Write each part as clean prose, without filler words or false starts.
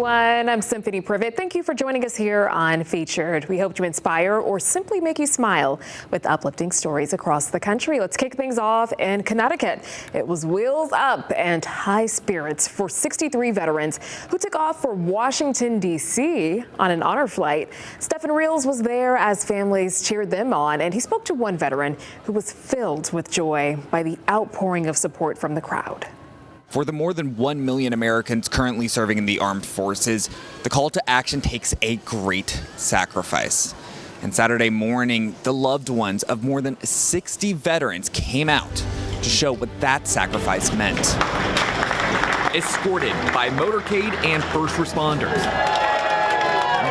everyone. I'm Symphony Privet. Thank you for joining us here on Featured. We hope to inspire or simply make you smile with uplifting stories across the country. Let's kick things off in Connecticut. It was wheels up and high spirits for 63 veterans who took off for Washington, D.C. on an honor flight. Stephen Reels was there as families cheered them on, and he spoke to one veteran who was filled with joy by the outpouring of support from the crowd. For the more than 1 million Americans currently serving in the armed forces, the call to action takes a great sacrifice. And Saturday morning, the loved ones of more than 60 veterans came out to show what that sacrifice meant. Escorted by motorcade and first responders.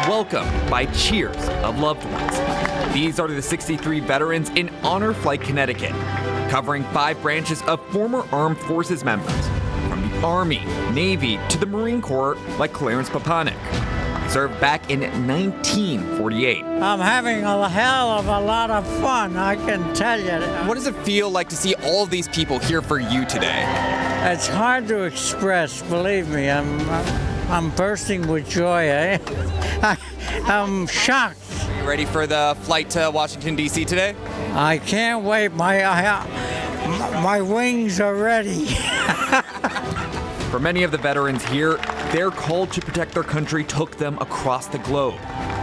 Welcomed by cheers of loved ones. These are the 63 veterans in Honor Flight, Connecticut, covering 5 branches of former armed forces members. From the Army, Navy, to the Marine Corps, like Clarence Papanik. Served back in 1948. I'm having a hell of a lot of fun, I can tell you. What does it feel like to see all of these people here for you today? It's hard to express, believe me. I'm bursting with joy. I'm shocked. Are you ready for the flight to Washington, D.C. today? I can't wait. My wings are ready. For many of the veterans here, their call to protect their country took them across the globe.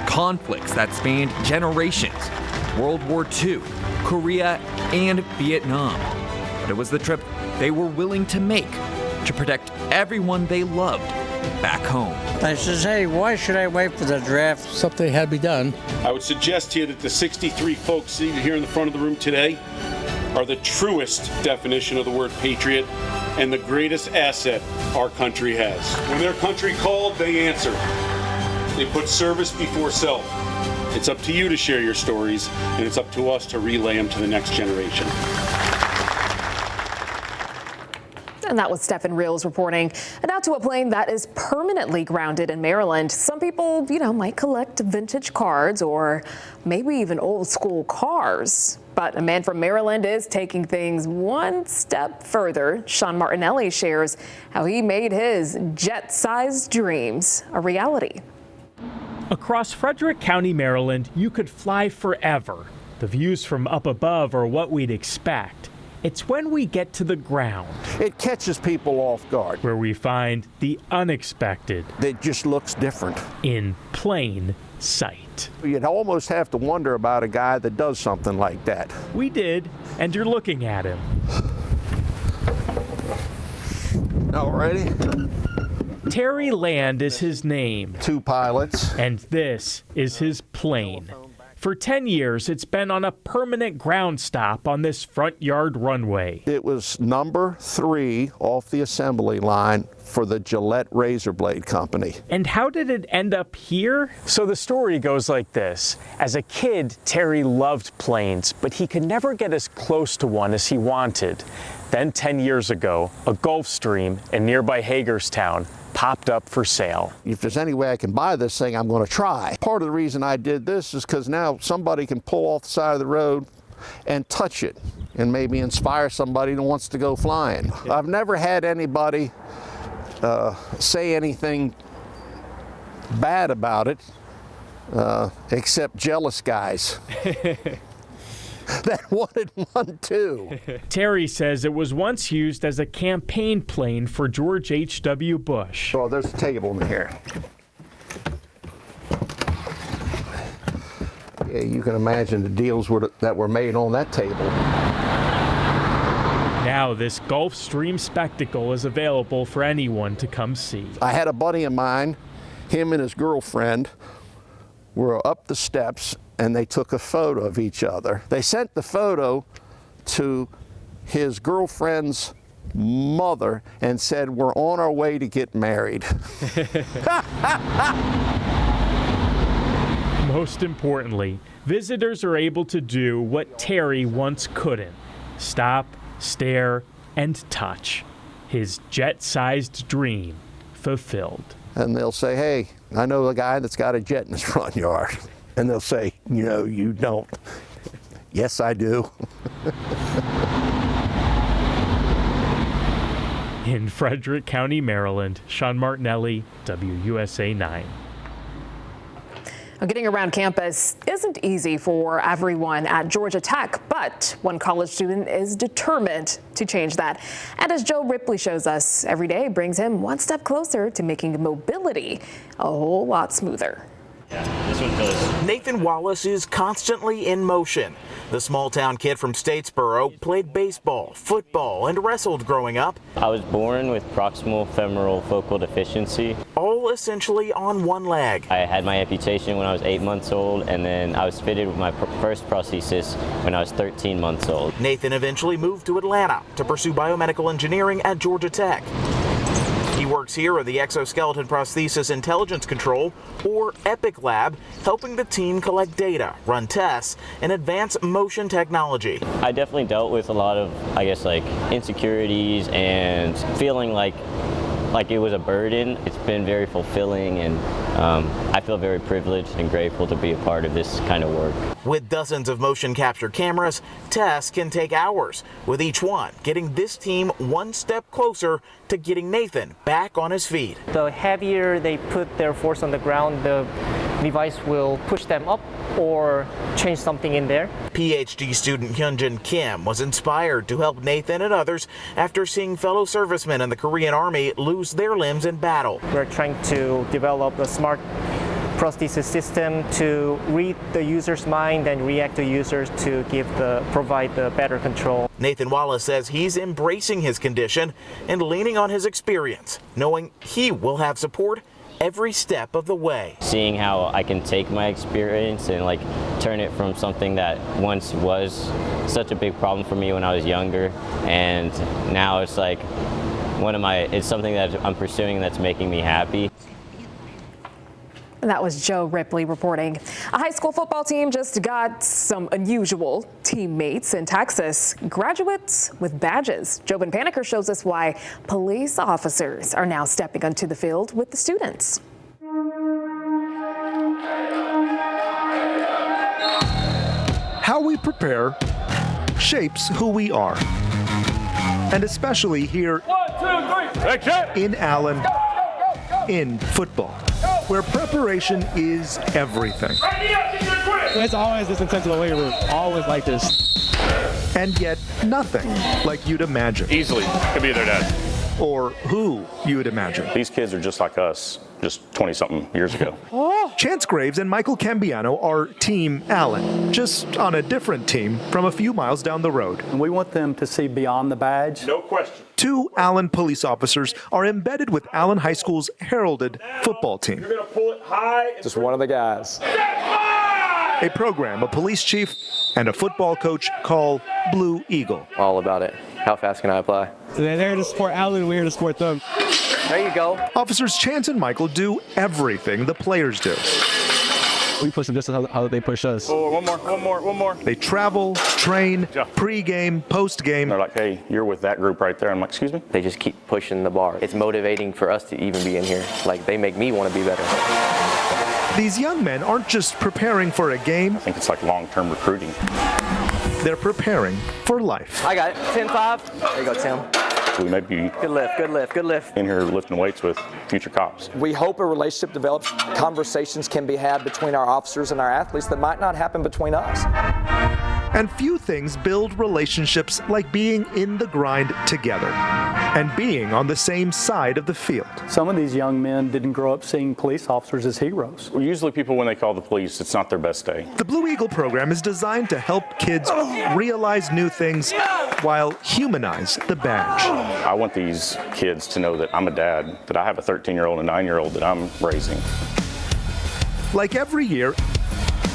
Conflicts that spanned generations, World War II, Korea, and Vietnam. But it was the trip they were willing to make to protect everyone they loved back home. I says, hey, why should I wait for the draft? Something had to be done. I would suggest here that the 63 folks seated here in the front of the room today are the truest definition of the word patriot and the greatest asset our country has. When their country called, they answered. They put service before self. It's up to you to share your stories, and it's up to us to relay them to the next generation. And that was Stephen Reels reporting. And now to a plane that is permanently grounded in Maryland. Some people, might collect vintage cards or maybe even old school cars. But a man from Maryland is taking things one step further. Sean Martinelli shares how he made his jet-sized dreams a reality. Across Frederick County, Maryland, you could fly forever. The views from up above are what we'd expect. It's when we get to the ground. It catches people off guard. Where we find the unexpected. It just looks different. In plain sight. You'd almost have to wonder about a guy that does something like that. We did, and you're looking at him. All ready? Terry Land is his name. 2 pilots. And this is his plane. For 10 years, it's been on a permanent ground stop on this front yard runway. It was number 3 off the assembly line for the Gillette Razor Blade Company. And how did it end up here? So the story goes like this. As a kid, Terry loved planes, but he could never get as close to one as he wanted. Then 10 years ago, a Gulfstream in nearby Hagerstown popped up for sale. If there's any way I can buy this thing, I'm going to try. Part of the reason I did this is because now somebody can pull off the side of the road and touch it and maybe inspire somebody that wants to go flying. Yeah. I've never had anybody say anything bad about it except jealous guys. That wanted one too. Terry says it was once used as a campaign plane for George H.W. Bush. Oh, there's a table in here. Yeah, you can imagine the deals that were made on that table. Now this Gulfstream spectacle is available for anyone to come see. I had a buddy of mine, him and his girlfriend were up the steps and they took a photo of each other. They sent the photo to his girlfriend's mother and said, "We're on our way to get married." Most importantly, visitors are able to do what Terry once couldn't: stop, stare, and touch. His jet-sized dream fulfilled. And they'll say, "Hey, I know a guy that's got a jet in his front yard." And they'll say, "No, you don't." "Yes, I do." In Frederick County, Maryland, Sean Martinelli, WUSA 9. Getting around campus isn't easy for everyone at Georgia Tech, but one college student is determined to change that. And as Joe Ripley shows us, every day brings him one step closer to making mobility a whole lot smoother. Nathan Wallace is constantly in motion. The small-town kid from Statesboro played baseball, football, and wrestled growing up. I was born with proximal femoral focal deficiency. All essentially on one leg. I had my amputation when I was 8 months old, and then I was fitted with my first prosthesis when I was 13 months old. Nathan eventually moved to Atlanta to pursue biomedical engineering at Georgia Tech. He works here at the Exoskeleton Prosthesis Intelligence Control, or EPIC Lab, helping the team collect data, run tests, and advance motion technology. I definitely dealt with a lot of, insecurities and feeling like it was a burden. It's been very fulfilling, and I feel very privileged and grateful to be a part of this kind of work. With dozens of motion capture cameras, tests can take hours, with each one getting this team one step closer to getting Nathan back on his feet. The heavier they put their force on the ground, the device will push them up or change something in there. PhD student Hyunjin Kim was inspired to help Nathan and others after seeing fellow servicemen in the Korean Army lose their limbs in battle. We're trying to develop a smart prosthesis system to read the user's mind and react to users to provide the better control. Nathan Wallace says he's embracing his condition and leaning on his experience, knowing he will have support every step of the way. Seeing how I can take my experience and turn it from something that once was such a big problem for me when I was younger, and now it's it's something that I'm pursuing that's making me happy. And that was Joe Ripley reporting. A high school football team just got some unusual teammates in Texas, graduates with badges. Jobin Paniker shows us why police officers are now stepping onto the field with the students. How we prepare shapes who we are. And especially here in Allen, in football, where preparation is everything. It's always this intentional weight room, always like this. And yet nothing like you'd imagine. Easily could be their dad. Or who you'd imagine. These kids are just like us, just 20-something years ago. Chance Graves and Michael Cambiano are Team Allen, just on a different team from a few miles down the road. And we want them to see beyond the badge. No question. 2 Allen police officers are embedded with Allen High School's heralded football team. You're going to pull it high. Just one of the guys. A program a police chief and a football coach call Blue Eagle. All about it. How fast can I apply? They're there to support Allen, we're here to support them. There you go. Officers Chance and Michael do everything the players do. We push them just how they push us. Oh, one more. They travel, train, pre-game, post-game. They're like, hey, you're with that group right there. I'm like, excuse me? They just keep pushing the bar. It's motivating for us to even be in here. They make me want to be better. These young men aren't just preparing for a game. I think it's like long-term recruiting. They're preparing for life. I got it. 10-5. There you go, Tim. We may be Good lift. in here lifting weights with future cops. We hope a relationship develops. Conversations can be had between our officers and our athletes that might not happen between us. And few things build relationships like being in the grind together and being on the same side of the field. Some of these young men didn't grow up seeing police officers as heroes. Usually people, when they call the police, it's not their best day. The Blue Eagle program is designed to help kids realize new things while humanize the badge. I want these kids to know that I'm a dad, that I have a 13-year-old and a 9-year-old that I'm raising. Like every year,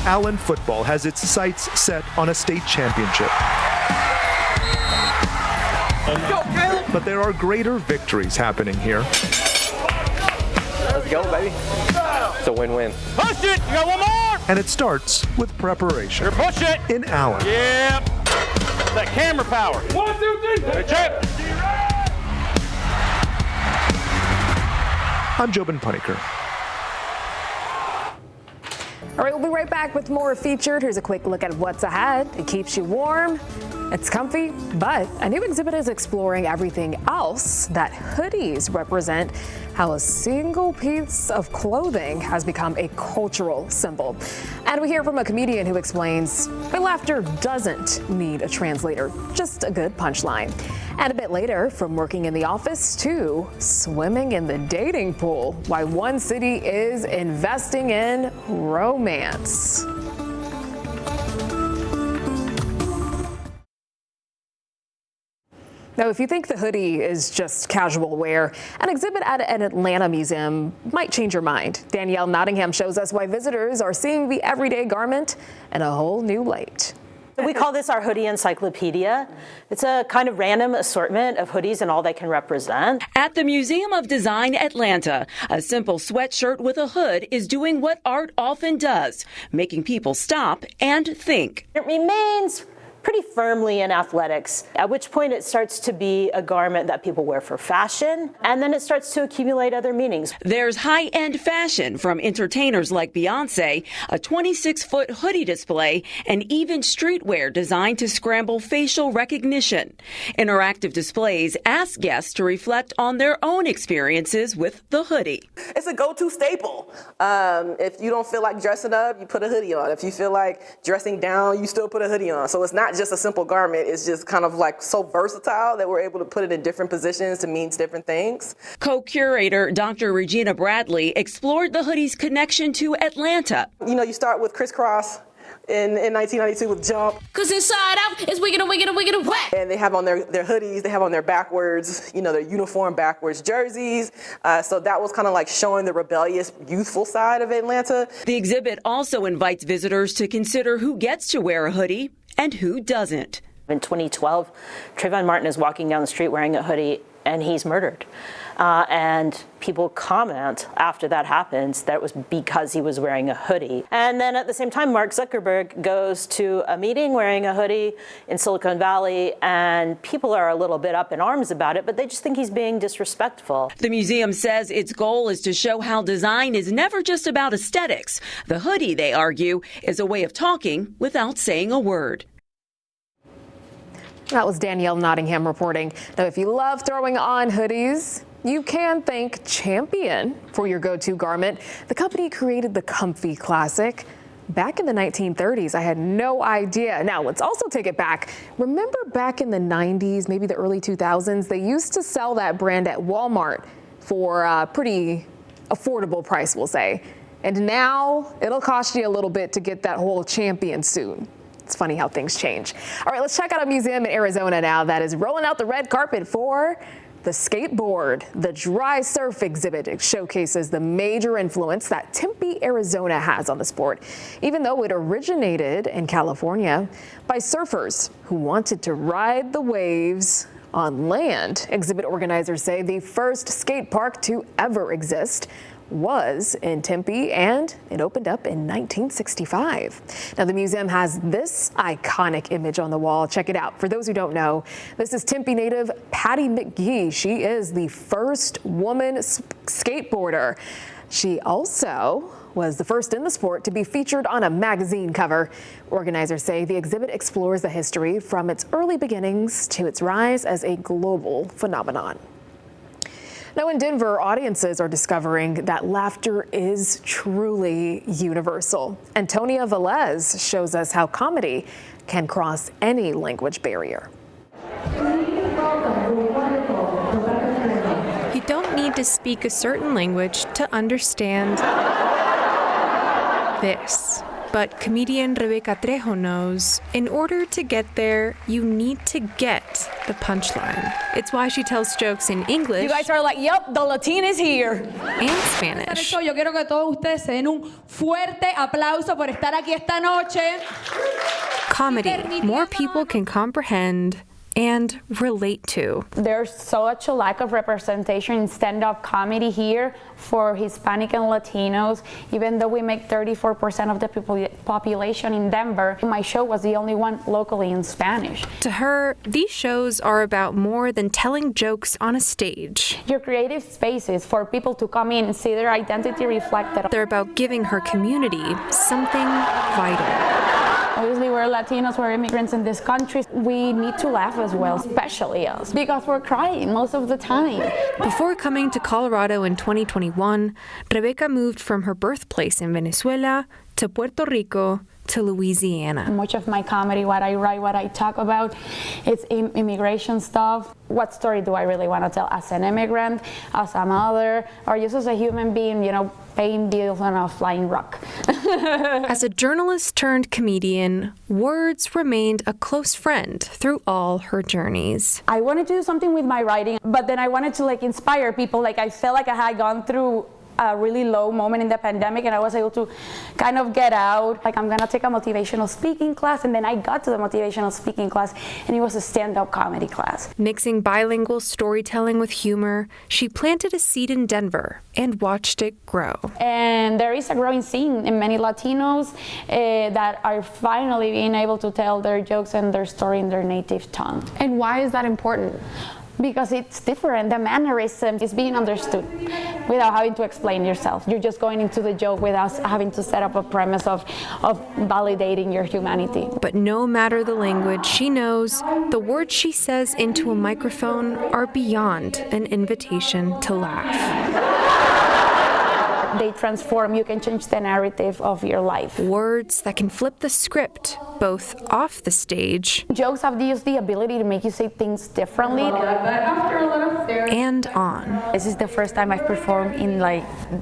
Allen football has its sights set on a state championship. But there are greater victories happening here. Let's go, baby. It's a win-win. Push it! You got one more! And it starts with preparation. Push it! In Allen. Yep. That camera power. 1, 2, 3. Check. I'm Jobin Paniker. All right, we'll be right back with more Featured. Here's a quick look at what's ahead. It keeps you warm, it's comfy, but a new exhibit is exploring everything else that hoodies represent, how a single piece of clothing has become a cultural symbol. And we hear from a comedian who explains why laughter doesn't need a translator, just a good punchline. And a bit later, from working in the office to swimming in the dating pool, why one city is investing in romance. Now, if you think the hoodie is just casual wear, an exhibit at an Atlanta museum might change your mind. Danielle Nottingham shows us why visitors are seeing the everyday garment in a whole new light. We call this our hoodie encyclopedia. It's a kind of random assortment of hoodies and all they can represent. At the Museum of Design Atlanta, a simple sweatshirt with a hood is doing what art often does, making people stop and think. It remains pretty firmly in athletics, at which point it starts to be a garment that people wear for fashion, and then it starts to accumulate other meanings. There's high-end fashion from entertainers like Beyonce, a 26-foot hoodie display, and even streetwear designed to scramble facial recognition. Interactive displays ask guests to reflect on their own experiences with the hoodie. It's a go-to staple. If you don't feel like dressing up, you put a hoodie on. If you feel like dressing down, you still put a hoodie on. So it's not just a simple garment. It's just kind of like so versatile that we're able to put it in different positions to mean different things. Co-curator Dr. Regina Bradley explored the hoodie's connection to Atlanta. You know, you start with crisscross in 1992 with Jump. Cause inside out is wiggin' and wiggin' and wiggin' and whack. And they have on their hoodies, they have on their backwards, you know, their uniform backwards jerseys. So that was kind of like showing the rebellious, youthful side of Atlanta. The exhibit also invites visitors to consider who gets to wear a hoodie and who doesn't. In 2012, Trayvon Martin is walking down the street wearing a hoodie and he's murdered. And people comment after that happens that it was because he was wearing a hoodie. And then at the same time, Mark Zuckerberg goes to a meeting wearing a hoodie in Silicon Valley, and people are a little bit up in arms about it, but they just think he's being disrespectful. The museum says its goal is to show how design is never just about aesthetics. The hoodie, they argue, is a way of talking without saying a word. That was Danielle Nottingham reporting. Now, if you love throwing on hoodies, you can thank Champion for your go-to garment. The company created the Comfy Classic back in the 1930s. I had no idea. Now, let's also take it back. Remember back in the 90s, maybe the early 2000s, they used to sell that brand at Walmart for a pretty affordable price, we'll say. And now it'll cost you a little bit to get that whole Champion suit. It's funny how things change. All right, let's check out a museum in Arizona now that is rolling out the red carpet for the skateboard. The Dry Surf exhibit showcases the major influence that Tempe, Arizona has on the sport, even though it originated in California by surfers who wanted to ride the waves on land. Exhibit organizers say the first skate park to ever exist was in Tempe, and it opened up in 1965. Now, the museum has this iconic image on the wall. Check it out. For those who don't know, this is Tempe native Patty McGee. She is the first woman skateboarder. She also was the first in the sport to be featured on a magazine cover. Organizers say the exhibit explores the history from its early beginnings to its rise as a global phenomenon. Now, in Denver, audiences are discovering that laughter is truly universal. Antonia Velez shows us how comedy can cross any language barrier. You don't need to speak a certain language to understand this. But comedian Rebecca Trejo knows, in order to get there, you need to get the punchline. It's why she tells jokes in English. You guys are like, yep, the Latin is here. And Spanish. Yo quiero que todos ustedes se den un fuerte aplauso por estar aquí esta noche. Comedy more people can comprehend and relate to. There's such a lack of representation in stand-up comedy here for Hispanic and Latinos. Even though we make 34% of the population in Denver, my show was the only one locally in Spanish. To her, these shows are about more than telling jokes on a stage. Your creative spaces for people to come in and see their identity reflected. They're about giving her community something vital. Obviously, we're Latinos, we're immigrants in this country. We need to laugh as well, especially us, because we're crying most of the time. Before coming to Colorado in 2021, Rebecca moved from her birthplace in Venezuela to Puerto Rico to Louisiana. Much of my comedy, what I write, what I talk about, it's immigration stuff. What story do I really want to tell as an immigrant, as a mother, or just as a human being, paying bills on a flying rock? As a journalist turned comedian, words remained a close friend through all her journeys. I wanted to do something with my writing, but then I wanted to inspire people. I felt like I had gone through a really low moment in the pandemic, and I was able to kind of get out. I'm gonna take a motivational speaking class, and then I got to the motivational speaking class, and it was a stand-up comedy class. Mixing bilingual storytelling with humor, she planted a seed in Denver and watched it grow. And there is a growing scene in many Latinos that are finally being able to tell their jokes and their story in their native tongue. And why is that important? Because it's different. The mannerism is being understood without having to explain yourself. You're just going into the joke without having to set up a premise of validating your humanity. But no matter the language, she knows the words she says into a microphone are beyond an invitation to laugh. They transform. You can change the narrative of your life. Words that can flip the script, both off the stage. Jokes have the ability to make you say things differently. And on. This is the first time I've performed in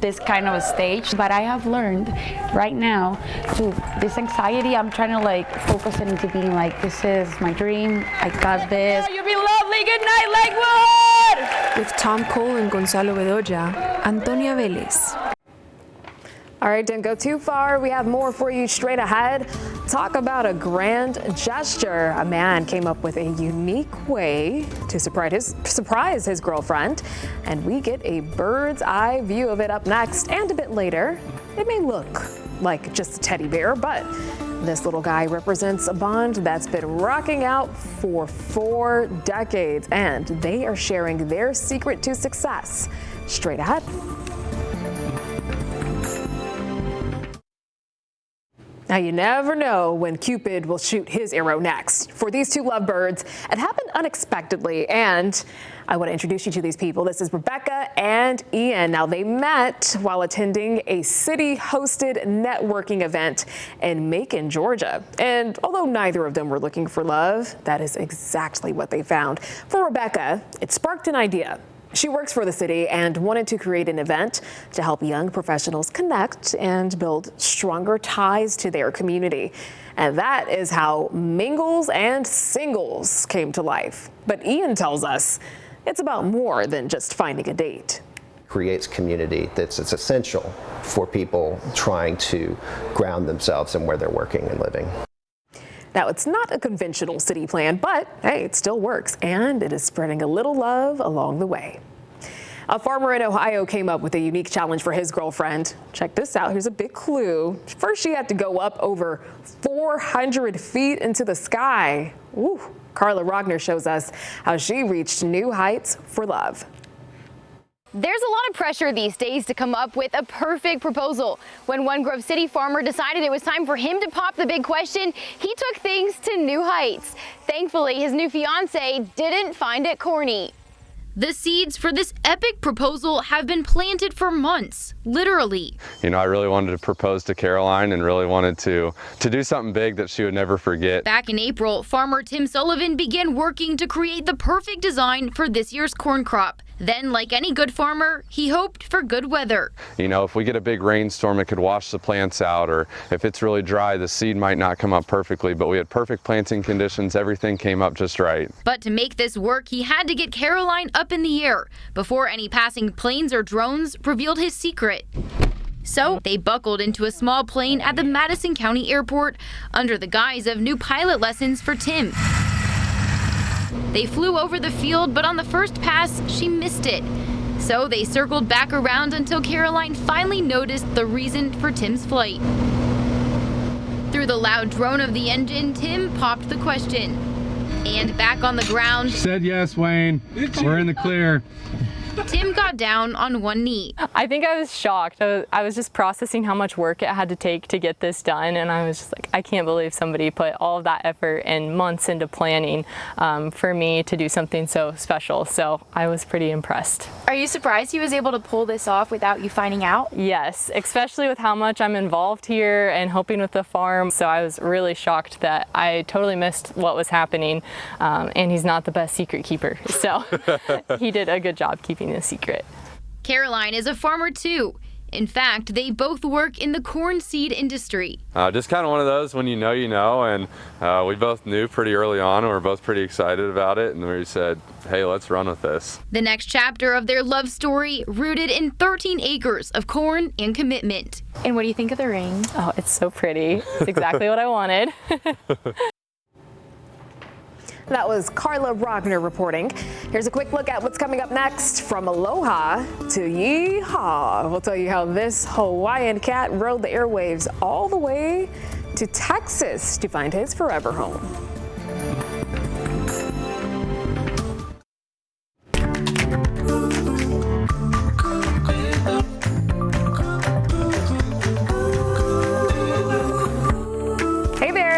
this kind of a stage, but I have learned right now to this anxiety, I'm trying to focus it into being this is my dream, I got this. You'll be lovely, good night, Lakewood! With Tom Cole and Gonzalo Bedoya, Antonia Vélez. All right, don't go too far. We have more for you straight ahead. Talk about a grand gesture. A man came up with a unique way to surprise his girlfriend, and we get a bird's eye view of it up next. And a bit later, it may look like just a teddy bear, but this little guy represents a bond that's been rocking out for 4 decades, and they are sharing their secret to success. Straight ahead. Now, you never know when Cupid will shoot his arrow next. For these two lovebirds, it happened unexpectedly, and I want to introduce you to these people. This is Rebecca and Ian. Now, they met while attending a city-hosted networking event in Macon, Georgia. And although neither of them were looking for love, that is exactly what they found. For Rebecca, it sparked an idea. She works for the city and wanted to create an event to help young professionals connect and build stronger ties to their community. And that is how Mingles and Singles came to life. But Ian tells us it's about more than just finding a date. Creates community it's essential for people trying to ground themselves in where they're working and living. Now, it's not a conventional city plan, but hey, it still works, and it is spreading a little love along the way. A farmer in Ohio came up with a unique challenge for his girlfriend. Check this out. Here's a big clue. First, she had to go up over 400 feet into the sky. Ooh. Carla Rogner shows us how she reached new heights for love. There's a lot of pressure these days to come up with a perfect proposal. When one Grove City farmer decided it was time for him to pop the big question, he took things to new heights. Thankfully, his new fiance didn't find it corny. The seeds for this epic proposal have been planted for months, literally. You know, I really wanted to propose to Caroline and really wanted to do something big that she would never forget. Back in April, farmer Tim Sullivan began working to create the perfect design for this year's corn crop. Then, like any good farmer, he hoped for good weather. You know, if we get a big rainstorm, it could wash the plants out, or if it's really dry, the seed might not come up perfectly, but we had perfect planting conditions. Everything came up just right. But to make this work, he had to get Caroline up in the air before any passing planes or drones revealed his secret. So they buckled into a small plane at the Madison County Airport under the guise of new pilot lessons for Tim. They flew over the field, but on the first pass, she missed it. So they circled back around until Caroline finally noticed the reason for Tim's flight. Through the loud drone of the engine, Tim popped the question. And back on the ground, Said yes, Wayne. We're in the clear. Tim got down on one knee. I think I was shocked. I was just processing how much work it had to take to get this done, and I was just like, I can't believe somebody put all of that effort and months into planning for me to do something so special. So I was pretty impressed. Are you surprised he was able to pull this off without you finding out? Yes, especially with how much I'm involved here and helping with the farm. So I was really shocked that I totally missed what was happening, and he's not the best secret keeper. So he did a good job keeping a secret. Caroline is a farmer too. In fact, they both work in the corn seed industry. Just kind of one of those when you know, and we both knew pretty early on, and we were both pretty excited about it, and we said, hey, let's run with this. The next chapter of their love story, rooted in 13 acres of corn and commitment. And what do you think of the ring? Oh, it's so pretty. It's exactly what I wanted. That was Carla Rogner reporting. Here's a quick look at what's coming up next. From aloha to yeehaw. We'll tell you how this Hawaiian cat rode the airwaves all the way to Texas to find his forever home.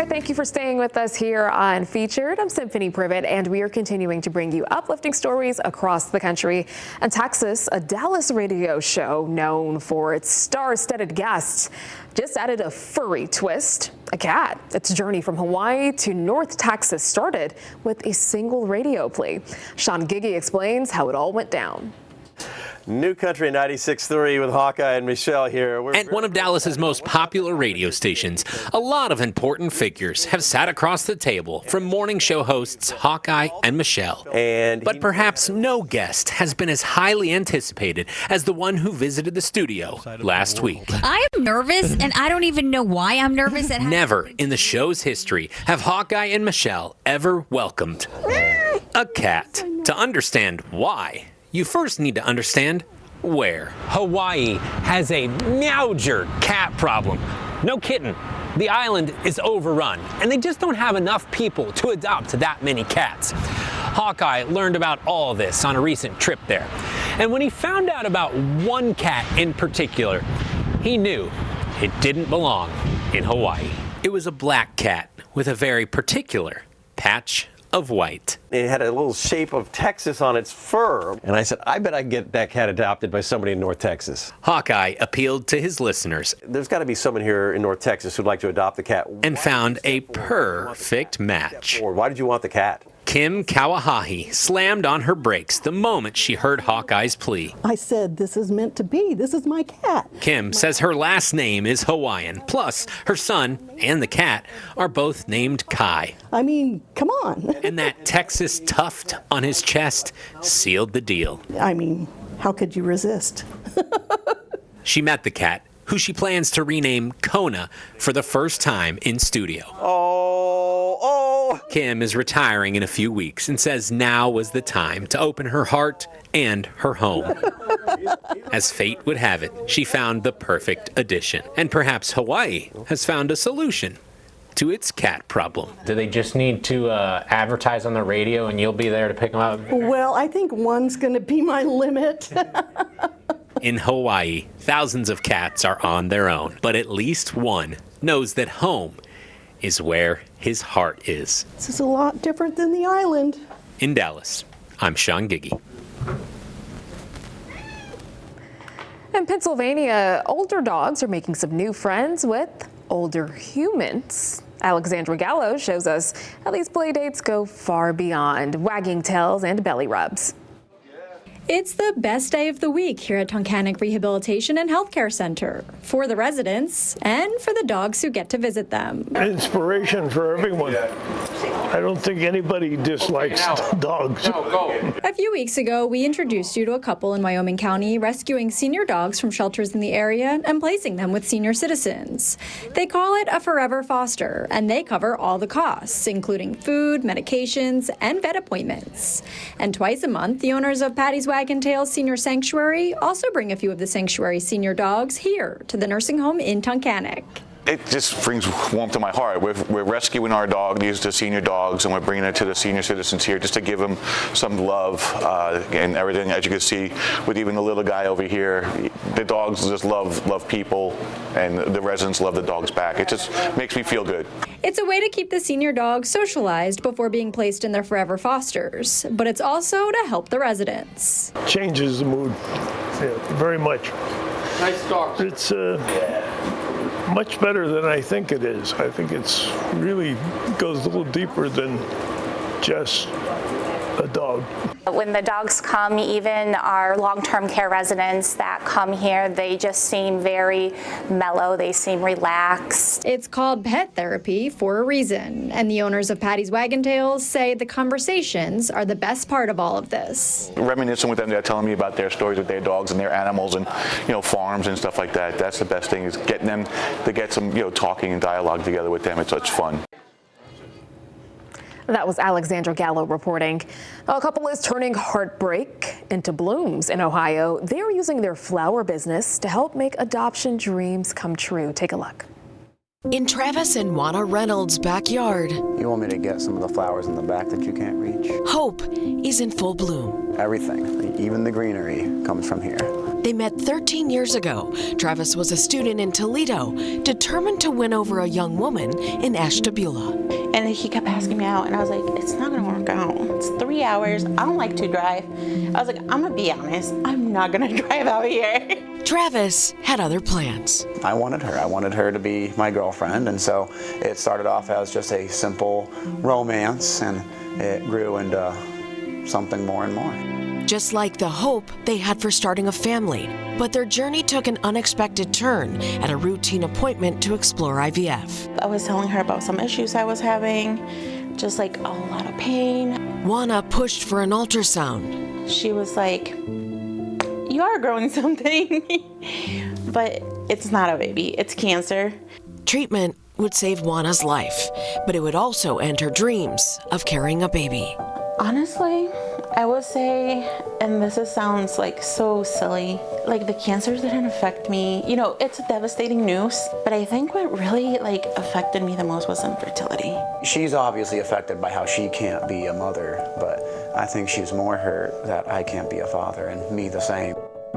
Thank you for staying with us here on Featured. I'm Symphony Privet, and we are continuing to bring you uplifting stories across the country. And Texas, a Dallas radio show known for its star-studded guests, just added a furry twist, a cat. Its journey from Hawaii to North Texas started with a single radio play. Sean Giggy explains how it all went down. New Country 96.3 with Hawkeye and Michelle here. At one of Dallas's most popular radio stations, a lot of important figures have sat across the table from morning show hosts Hawkeye and Michelle. But perhaps no guest has been as highly anticipated as the one who visited the studio last week. I am nervous, and I don't even know why I'm nervous. Never in the show's history have Hawkeye and Michelle ever welcomed a cat. To understand why, you first need to understand where. Hawaii has a meowger cat problem. No kidding. The island is overrun, and they just don't have enough people to adopt that many cats. Hawkeye learned about all of this on a recent trip there. And when he found out about one cat in particular, he knew it didn't belong in Hawaii. It was a black cat with a very particular patch of white. It had a little shape of Texas on its fur. And I said, I bet I can get that cat adopted by somebody in North Texas. Hawkeye appealed to his listeners. There's got to be someone here in North Texas who'd like to adopt the cat. And found a perfect match. Why did you want the cat? Kim Kawahahi slammed on her brakes the moment she heard Hawkeye's plea. I said, this is meant to be. This is my cat. Kim says her last name is Hawaiian. Plus, her son and the cat are both named Kai. I mean, come on. And that Texas tuft on his chest sealed the deal. I mean, how could you resist? She met the cat, who she plans to rename Kona, for the first time in studio. Kim is retiring in a few weeks and says now was the time to open her heart and her home. As fate would have it, she found the perfect addition. And perhaps Hawaii has found a solution to its cat problem. Do they just need to advertise on the radio and you'll be there to pick them up? Well, I think one's going to be my limit. In Hawaii, thousands of cats are on their own, but at least one knows that home is where his heart is. This is a lot different than the island. In Dallas, I'm Sean Giggy. In Pennsylvania, older dogs are making some new friends with older humans. Alexandra Gallo shows us how these play dates go far beyond wagging tails and belly rubs. It's the best day of the week here at Tunkhannock Rehabilitation and Healthcare Center for the residents and for the dogs who get to visit them. Inspiration for everyone. I don't think anybody dislikes dogs. A few weeks ago, we introduced you to a couple in Wyoming County rescuing senior dogs from shelters in the area and placing them with senior citizens. They call it a forever foster, and they cover all the costs, including food, medications, and vet appointments. And twice a month, the owners of Patty's Wagon Tail Senior Sanctuary also bring a few of the sanctuary's senior dogs here to the nursing home in Tunkhannock. It just brings warmth to my heart. We're rescuing our dog, these are the senior dogs, and we're bringing it to the senior citizens here just to give them some love and everything. As you can see, with even the little guy over here, the dogs just love people, and the residents love the dogs back. It just makes me feel good. It's a way to keep the senior dogs socialized before being placed in their forever fosters, but it's also to help the residents. Changes the mood, very much. Nice dogs. It's much better than I think it is. I think it's really goes a little deeper than just a dog. When the dogs come, even our long-term care residents that come here, they just seem very mellow. They seem relaxed. It's called pet therapy for a reason, and the owners of Patty's Wagon Tails say the conversations are the best part of all of this. Reminiscing with them, they're telling me about their stories with their dogs and their animals and farms and stuff like that. That's the best thing, is getting them to get some talking and dialogue together with them. It's such fun. That was Alexandra Gallo reporting. A couple is turning heartbreak into blooms in Ohio. They're using their flower business to help make adoption dreams come true. Take a look. In Travis and Juana Reynolds' backyard, you want me to get some of the flowers in the back that you can't reach? Hope is in full bloom. Everything, even the greenery, comes from here. They met 13 years ago. Travis was a student in Toledo, determined to win over a young woman in Ashtabula. And he kept asking me out, and I was like, it's not gonna work out. It's 3 hours. I don't like to drive. I was like, I'm gonna be honest, I'm not gonna drive out here. Travis had other plans. I wanted her to be my girlfriend, and so it started off as just a simple romance, and it grew into something more and more. Just like the hope they had for starting a family, but their journey took an unexpected turn at a routine appointment to explore IVF. I was telling her about some issues I was having, just like a lot of pain. Juana pushed for an ultrasound. She was like, you are growing something, but it's not a baby, it's cancer. Treatment would save Juana's life, but it would also end her dreams of carrying a baby. Honestly, I would say, and this sounds like so silly, like the cancer didn't affect me. It's devastating news, but I think what really affected me the most was infertility. She's obviously affected by how she can't be a mother, but I think she's more hurt that I can't be a father, and me the same.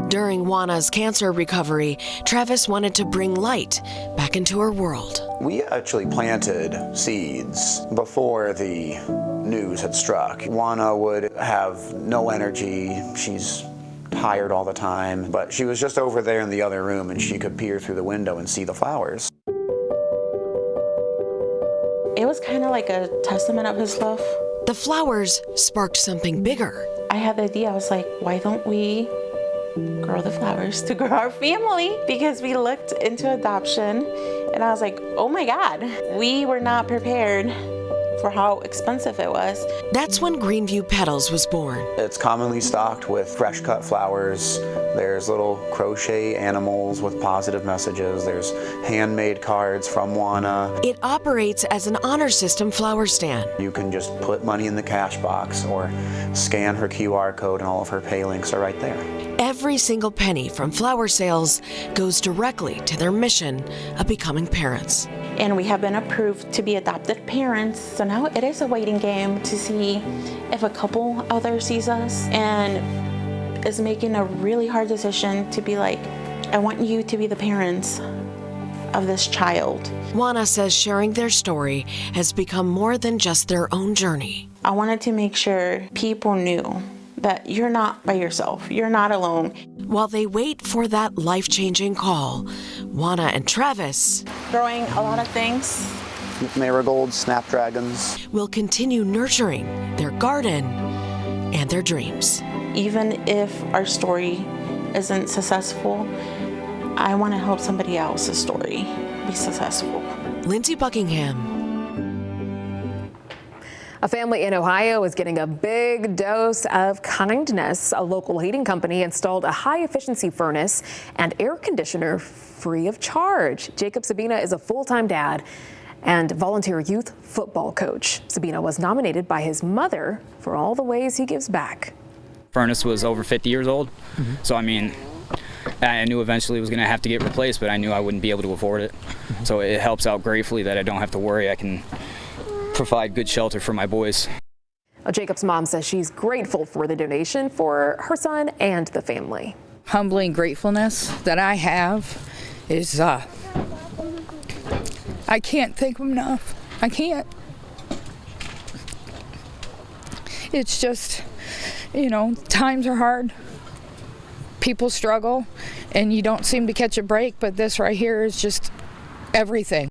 During Juana's cancer recovery, Travis wanted to bring light back into her world. We actually planted seeds before the news had struck. Juana would have no energy. She's tired all the time, but she was just over there in the other room, and she could peer through the window and see the flowers. It was kind of like a testament of his love. The flowers sparked something bigger. I had the idea, I was like, why don't we grow the flowers to grow our family? Because we looked into adoption, and I was like, oh my God, we were not prepared for how expensive it was. That's when Greenview Petals was born. It's commonly stocked with fresh cut flowers. There's little crochet animals with positive messages. There's handmade cards from Juana. It operates as an honor system flower stand. You can just put money in the cash box or scan her QR code, and all of her pay links are right there. Every single penny from flower sales goes directly to their mission of becoming parents. And we have been approved to be adopted parents, so now it is a waiting game to see if a couple out there sees us and is making a really hard decision to be like, I want you to be the parents of this child. Juana says sharing their story has become more than just their own journey. I wanted to make sure people knew that you're not by yourself, you're not alone. While they wait for that life-changing call, Juana and Travis, growing a lot of things, marigolds, snapdragons, will continue nurturing their garden and their dreams. even if our story isn't successful, I want to help somebody else's story be successful. Lindsay Buckingham. A family in Ohio is getting a big dose of kindness. A local heating company installed a high-efficiency furnace and air conditioner free of charge. Jacob Sabina is a full-time dad and volunteer youth football coach. Sabina was nominated by his mother for all the ways he gives back. Furnace was over 50 years old, so I mean, I knew eventually it was going to have to get replaced, but I knew I wouldn't be able to afford it. So it helps out gratefully that I don't have to worry. I can provide good shelter for my boys. Jacob's mom says she's grateful for the donation for her son and the family. Humbling gratefulness that I have is, I can't thank him enough. I can't. It's just, you know, times are hard. People struggle and you don't seem to catch a break, but this right here is just everything.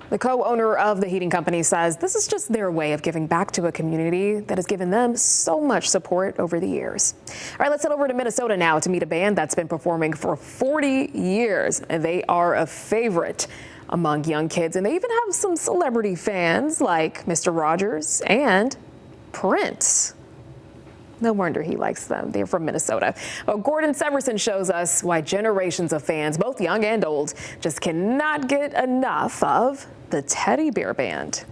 The co-owner of the heating company says this is just their way of giving back to a community that has given them so much support over the years. All right, let's head over to Minnesota now to meet a band that's been performing for 40 years. They are a favorite among young kids, and they even have some celebrity fans like Mr. Rogers and Prince. No wonder he likes them. They're from Minnesota. Well, Gordon Severson shows us why generations of fans, both young and old, just cannot get enough of the Teddy Bear Band.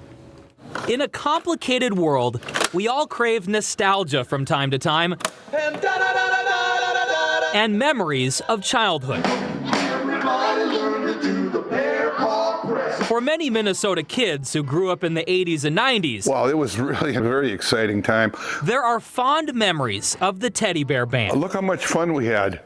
In a complicated world, we all crave nostalgia from time to time and memories of childhood. For many Minnesota kids who grew up in the 80s and 90s, well, it was really a very exciting time. There are fond memories of the Teddy Bear Band. Look how much fun we had.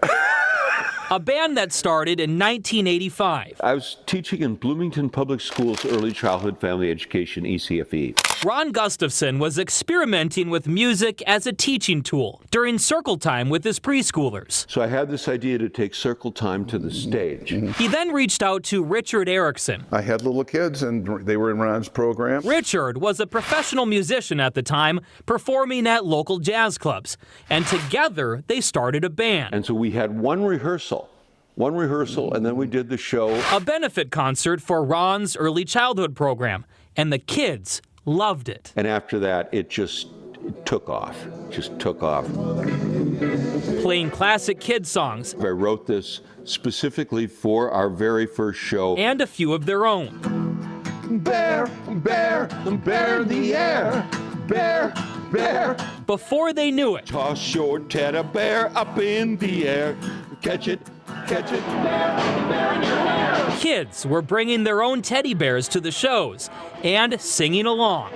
A band that started in 1985. I was teaching in Bloomington Public Schools Early Childhood Family Education, ECFE. Ron Gustafson was experimenting with music as a teaching tool during circle time with his preschoolers. So I had this idea to take circle time to the stage. He then reached out to Richard Erickson. I had little kids and they were in Ron's program. Richard was a professional musician at the time, performing at local jazz clubs. And together they started a band. And so we had one rehearsal, and then we did the show. A benefit concert for Ron's early childhood program. And the kids loved it. And after that, it took off. Playing classic kid songs. I wrote this specifically for our very first show. And a few of their own. Bear, bear, bear in the air. Bear, bear. Before they knew it. Toss your teddy bear up in the air. Catch it. Catch it. Kids were bringing their own teddy bears to the shows and singing along.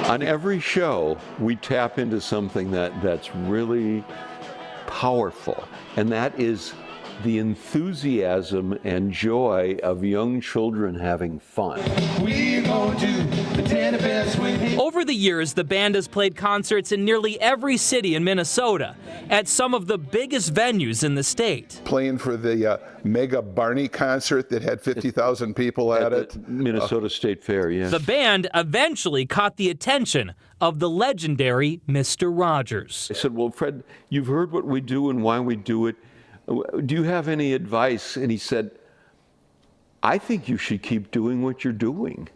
On every show, we tap into something that's really powerful, and that is the enthusiasm and joy of young children having fun. Over the years, the band has played concerts in nearly every city in Minnesota at some of the biggest venues in the state. Playing for the Mega Barney concert that had 50,000 people at it. Minnesota State Fair, yes. The band eventually caught the attention of the legendary Mr. Rogers. I said, well, Fred, you've heard what we do and why we do it. Do you have any advice? And he said, I think you should keep doing what you're doing.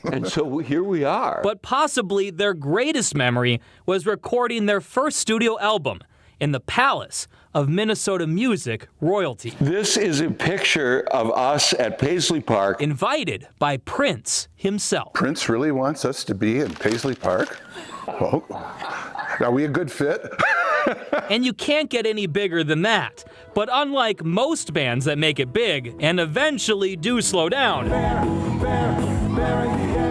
And so here we are. But possibly their greatest memory was recording their first studio album in the Palace of Minnesota music royalty. This is a picture of us at Paisley Park. Invited by Prince himself. Prince really wants us to be in Paisley Park? Well, are we a good fit? And you can't get any bigger than that. But unlike most bands that make it big and eventually do slow down,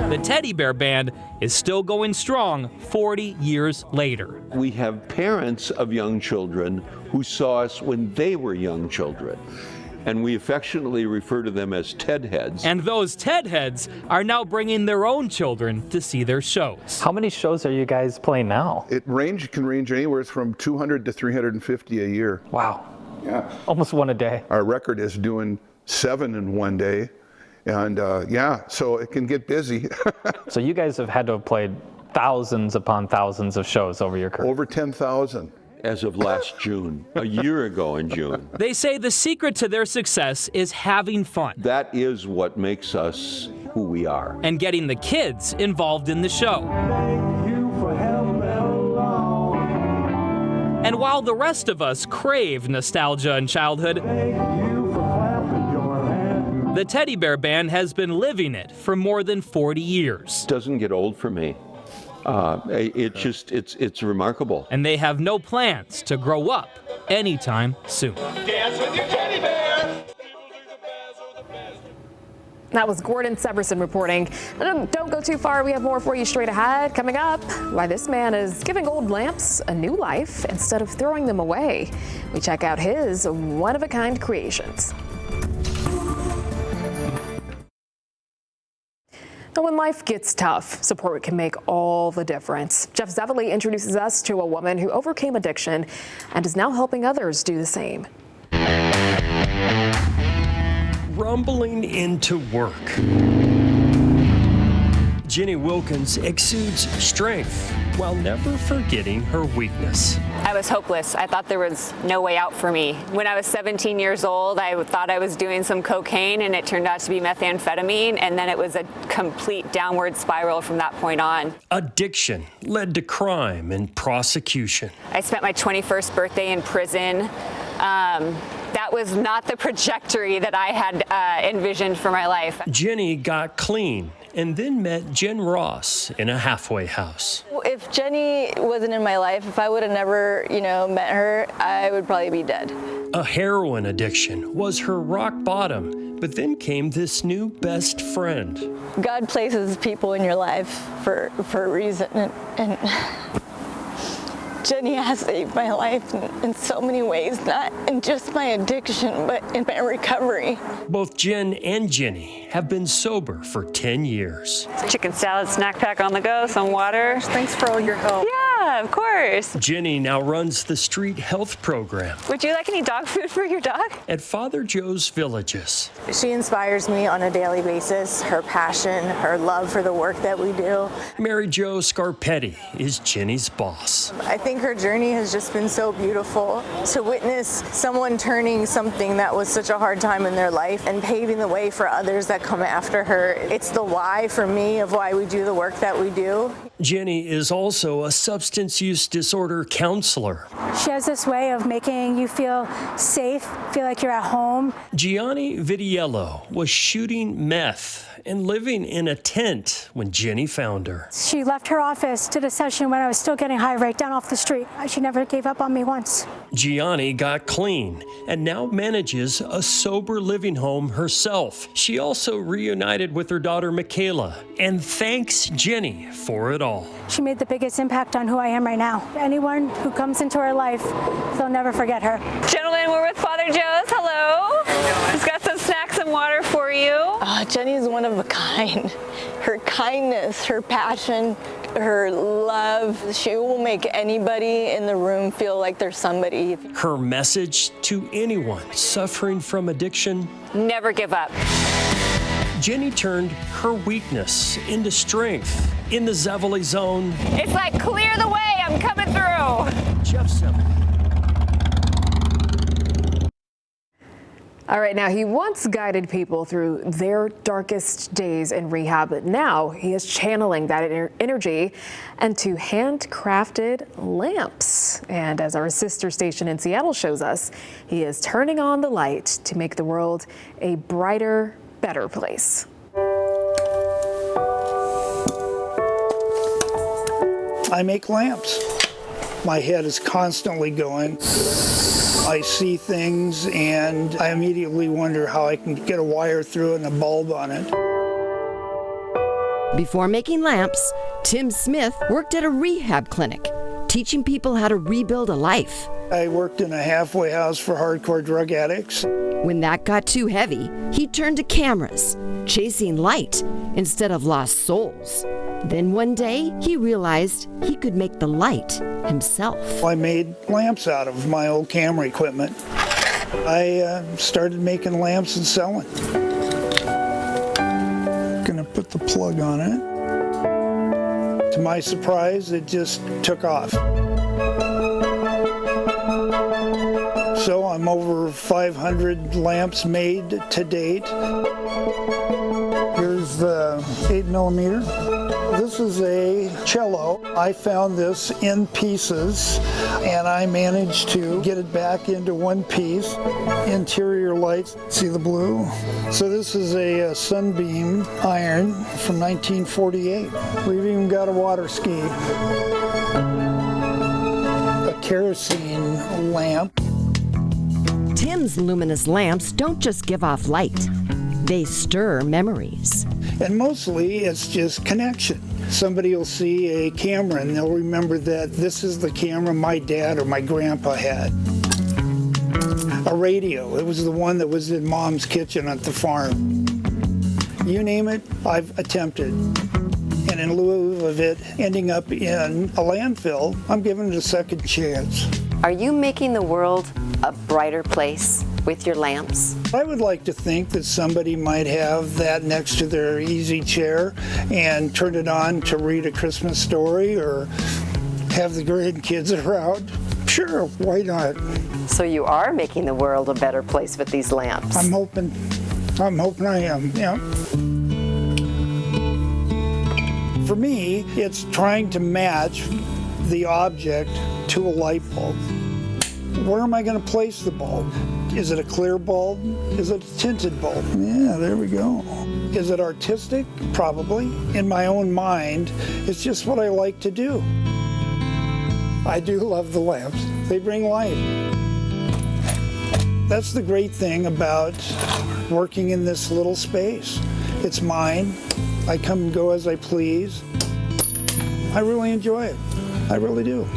the Teddy Bear Band is still going strong 40 years later. We have parents of young children who saw us when they were young children. And we affectionately refer to them as Ted Heads. And those Ted Heads are now bringing their own children to see their shows. How many shows are you guys playing now? It can range anywhere from 200 to 350 a year. Wow. Yeah. Almost one a day. Our record is doing 7 in one day. And so it can get busy. So you guys have had to have played thousands upon thousands of shows over your career. Over 10,000. As of last June, a year ago in June. They say the secret to their success is having fun. That is what makes us who we are. And getting the kids involved in the show. And while the rest of us crave nostalgia and childhood, the Teddy Bear Band has been living it for more than 40 years. It doesn't get old for me. It's remarkable. And they have no plans to grow up anytime soon. Dance with your teddy bear. That was Gordon Severson reporting. Don't go too far. We have more for you straight ahead. Coming up, why this man is giving old lamps a new life instead of throwing them away. We check out his one-of-a-kind creations. Now, when life gets tough, support can make all the difference. Jeff Zevely introduces us to a woman who overcame addiction and is now helping others do the same. Rumbling into work. Jenny Wilkins exudes strength while never forgetting her weakness. I was hopeless. I thought there was no way out for me. When I was 17 years old, I thought I was doing some cocaine, and it turned out to be methamphetamine, and then it was a complete downward spiral from that point on. Addiction led to crime and prosecution. I spent my 21st birthday in prison. That was not the trajectory that I had envisioned for my life. Jenny got clean and then met Jen Ross in a halfway house. If Jenny wasn't in my life, if I would have never, met her, I would probably be dead. A heroin addiction was her rock bottom, but then came this new best friend. God places people in your life for a reason, and Jenny has saved my life in so many ways, not in just my addiction, but in my recovery. Both Jen and Jenny have been sober for 10 years. Chicken salad, snack pack on the go, some water. Thanks for all your help. Yeah, of course. Jenny now runs the street health program. Would you like any dog food for your dog? At Father Joe's Villages. She inspires me on a daily basis, her passion, her love for the work that we do. Mary Jo Scarpetti is Jenny's boss. I think her journey has just been so beautiful to witness someone turning something that was such a hard time in their life and paving the way for others that come after her. It's the why for me of why we do the work that we do. Jenny is also a substance use disorder counselor. She has this way of making you feel safe, feel like you're at home. Gianni Vitiello was shooting meth and living in a tent when Jenny found her. She left her office, did a session when I was still getting high right down off the street. She never gave up on me once. Gianni got clean and now manages a sober living home herself. She also reunited with her daughter Michaela and thanks Jenny for it all. She made the biggest impact on who I am right now. Anyone who comes into her life, they'll never forget her. Gentlemen, we're with Father Joe's. Hello. He's got some snacks and water for you. Jenny is one of a kind. Her kindness, her passion, her love, she will make anybody in the room feel like they're somebody. Her message to anyone suffering from addiction: never give up. Jenny turned her weakness into strength in the Zevely zone. It's like, clear the way, I'm coming through. Jeff Zevely. All right, now he once guided people through their darkest days in rehab, but now he is channeling that energy into handcrafted lamps. And as our sister station in Seattle shows us, he is turning on the light to make the world a brighter, better place. I make lamps. My head is constantly going. I see things and I immediately wonder how I can get a wire through it and a bulb on it. Before making lamps, Tim Smith worked at a rehab clinic, teaching people how to rebuild a life. I worked in a halfway house for hardcore drug addicts. When that got too heavy, he turned to cameras, chasing light instead of lost souls. Then one day, he realized he could make the light himself. I made lamps out of my old camera equipment. I started making lamps and selling. Gonna put the plug on it. To my surprise, it just took off. So I'm over 500 lamps made to date. Here's the 8mm. This is a cello. I found this in pieces and I managed to get it back into one piece. Interior lights, see the blue? So this is a Sunbeam iron from 1948. We've even got a water ski. A kerosene lamp. Tim's luminous lamps don't just give off light. They stir memories. And mostly it's just connection. Somebody will see a camera and they'll remember that this is the camera my dad or my grandpa had. A radio, it was the one that was in Mom's kitchen at the farm. You name it, I've attempted. And in lieu of it ending up in a landfill, I'm giving it a second chance. Are you making the world a brighter place with your lamps? I would like to think that somebody might have that next to their easy chair and turn it on to read a Christmas story or have the grandkids around. Sure, why not? So you are making the world a better place with these lamps. I'm hoping I am, yeah. For me, it's trying to match the object to a light bulb. Where am I going to place the bulb? Is it a clear bulb? Is it a tinted bulb? Yeah, there we go. Is it artistic? Probably. In my own mind, it's just what I like to do. I do love the lamps. They bring light. That's the great thing about working in this little space. It's mine. I come and go as I please. I really enjoy it. I really do.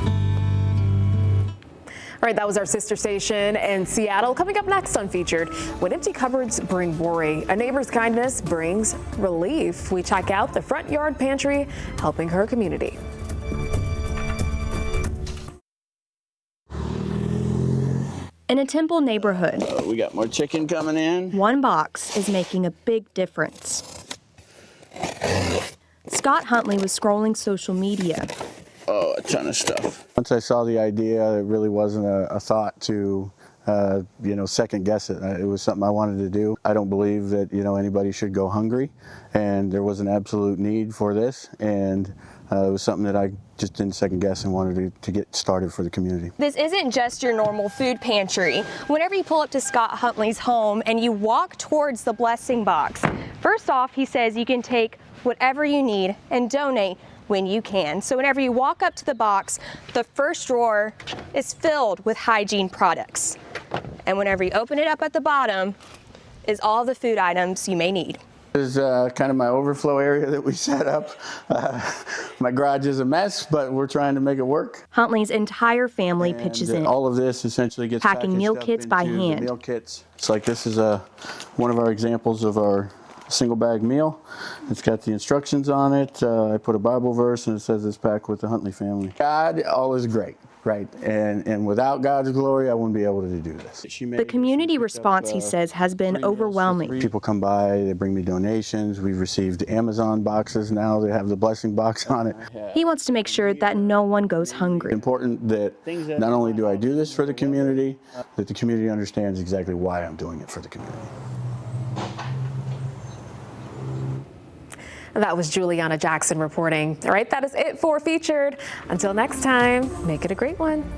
All right, that was our sister station in Seattle. Coming up next on Featured, when empty cupboards bring worry, a neighbor's kindness brings relief. We check out the front yard pantry helping her community. In a Temple neighborhood, we got more chicken coming in. One box is making a big difference. Scott Huntley was scrolling social media. Oh, a ton of stuff. Once I saw the idea, it really wasn't a thought to, second guess it. It was something I wanted to do. I don't believe that, anybody should go hungry, and there was an absolute need for this, and it was something that I just didn't second guess and wanted to get started for the community. This isn't just your normal food pantry. Whenever you pull up to Scott Huntley's home and you walk towards the blessing box, first off, he says you can take whatever you need and donate when you can. So whenever you walk up to the box, the first drawer is filled with hygiene products. And whenever you open it up at the bottom is all the food items you may need. This is kind of my overflow area that we set up. My garage is a mess, but we're trying to make it work. Huntley's entire family pitches in. All of this essentially gets packing meal kits by hand. Meal kits. It's like this is one of our examples of our single bag meal. It's got the instructions on it. I put a Bible verse and it says it's packed with the Huntley family. God, all is great, right? And without God's glory, I wouldn't be able to do this. The community response, he says, has been overwhelming. People come by, they bring me donations. We've received Amazon boxes now. They have the blessing box on it. He wants to make sure that no one goes hungry. It's important that not only do I do this for the community, that the community understands exactly why I'm doing it for the community. That was Juliana Jackson reporting. All right, that is it for Featured. Until next time, make it a great one.